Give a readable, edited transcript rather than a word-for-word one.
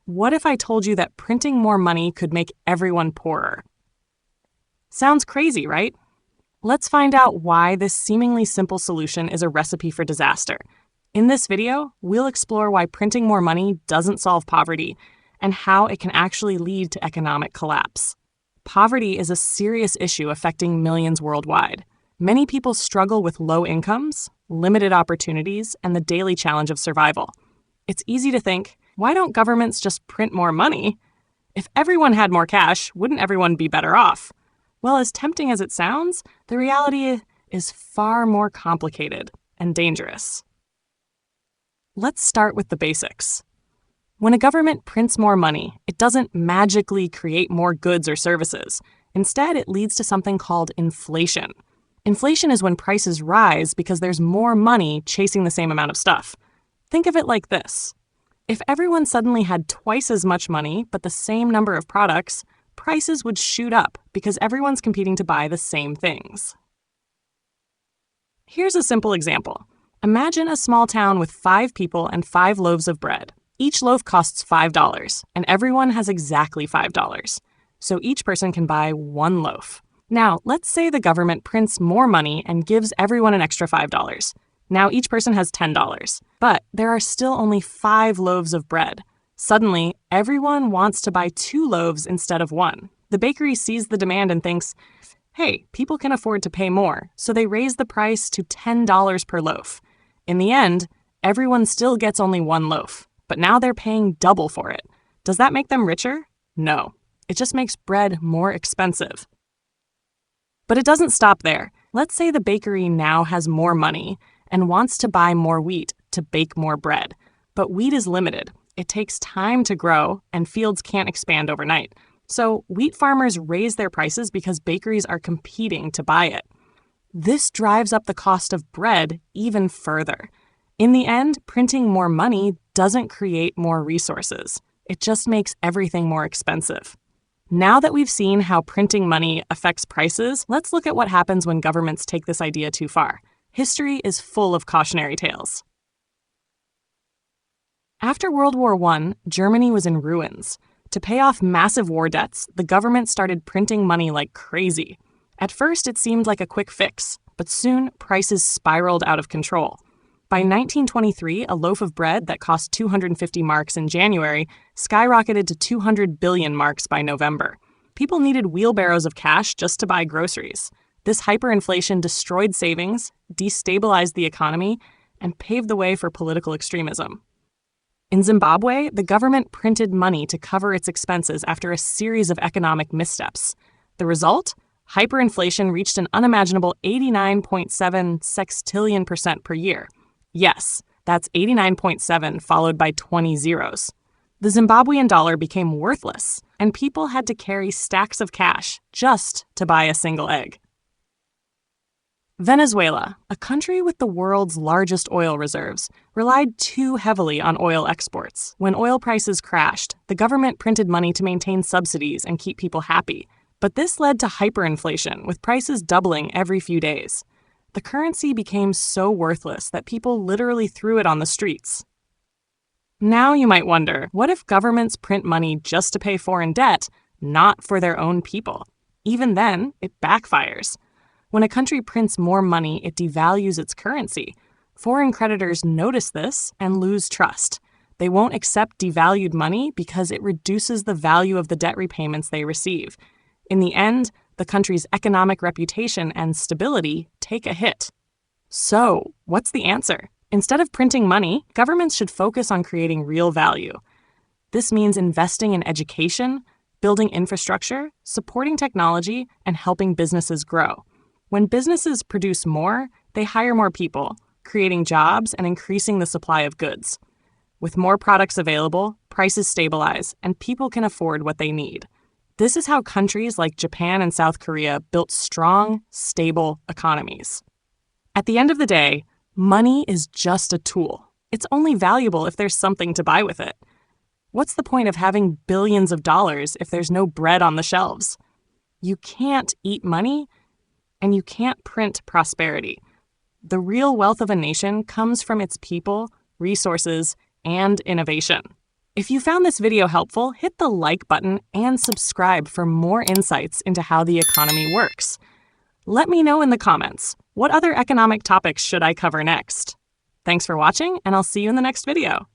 What if I told you that printing more money could make everyone poorer? Sounds crazy, right? Let's find out why this seemingly simple solution is a recipe for disaster. In this video, we'll explore why printing more money doesn't solve poverty and how it can actually lead to economic collapse. Poverty is a serious issue affecting millions worldwide. Many people struggle with low incomes, limited opportunities, and the daily challenge of survival. It's easy to think, why don't governments just print more money? If everyone had more cash, wouldn't everyone be better off? Well, as tempting as it sounds, the reality is far more complicated and dangerous. Let's start with the basics. When a government prints more money, it doesn't magically create more goods or services. Instead, it leads to something called inflation. Inflation is when prices rise because there's more money chasing the same amount of stuff. Think of it like this. If everyone suddenly had twice as much money but the same number of products, prices would shoot up because everyone's competing to buy the same things. Here's a simple example. Imagine a small town with 5 people and 5 loaves of bread. Each loaf costs $5, and everyone has exactly $5. So each person can buy 1 loaf. Now, let's say the government prints more money and gives everyone an extra $5. Now each person has $10, but there are still only 5 loaves of bread. Suddenly, everyone wants to buy 2 loaves instead of 1. The bakery sees the demand and thinks, hey, people can afford to pay more, so they raise the price to $10 per loaf. In the end, everyone still gets only 1 loaf, but now they're paying double for it. Does that make them richer? No. It just makes bread more expensive. But it doesn't stop there. Let's say the bakery now has more money and wants to buy more wheat to bake more bread. But wheat is limited. It takes time to grow, and fields can't expand overnight. So wheat farmers raise their prices because bakeries are competing to buy it. This drives up the cost of bread even further. In the end, printing more money doesn't create more resources. It just makes everything more expensive. Now that we've seen how printing money affects prices, let's look at what happens when governments take this idea too far. History is full of cautionary tales. After World War I, Germany was in ruins. To pay off massive war debts, the government started printing money like crazy. At first, it seemed like a quick fix, but soon prices spiraled out of control. By 1923, a loaf of bread that cost 250 marks in January skyrocketed to 200 billion marks by November. People needed wheelbarrows of cash just to buy groceries. This hyperinflation destroyed savings, destabilized the economy, and paved the way for political extremism. In Zimbabwe, the government printed money to cover its expenses after a series of economic missteps. The result? Hyperinflation reached an unimaginable 89.7 sextillion% per year. Yes, that's 89.7 followed by 20 zeros. The Zimbabwean dollar became worthless, and people had to carry stacks of cash just to buy a single egg. Venezuela, a country with the world's largest oil reserves, relied too heavily on oil exports. When oil prices crashed, the government printed money to maintain subsidies and keep people happy. But this led to hyperinflation, with prices doubling every few days. The currency became so worthless that people literally threw it on the streets. Now you might wonder, what if governments print money just to pay foreign debt, not for their own people? Even then, it backfires. When a country prints more money, it devalues its currency. Foreign creditors notice this and lose trust. They won't accept devalued money because it reduces the value of the debt repayments they receive. In the end, the country's economic reputation and stability take a hit. So, what's the answer? Instead of printing money, governments should focus on creating real value. This means investing in education, building infrastructure, supporting technology, and helping businesses grow. When businesses produce more, they hire more people, creating jobs and increasing the supply of goods. With more products available, prices stabilize, and people can afford what they need. This is how countries like Japan and South Korea built strong, stable economies. At the end of the day, money is just a tool. It's only valuable if there's something to buy with it. What's the point of having billions of dollars if there's no bread on the shelves? You can't eat money, and you can't print prosperity. The real wealth of a nation comes from its people, resources, and innovation. If you found this video helpful, hit the like button and subscribe for more insights into how the economy works. Let me know in the comments, what other economic topics should I cover next? Thanks for watching, and I'll see you in the next video.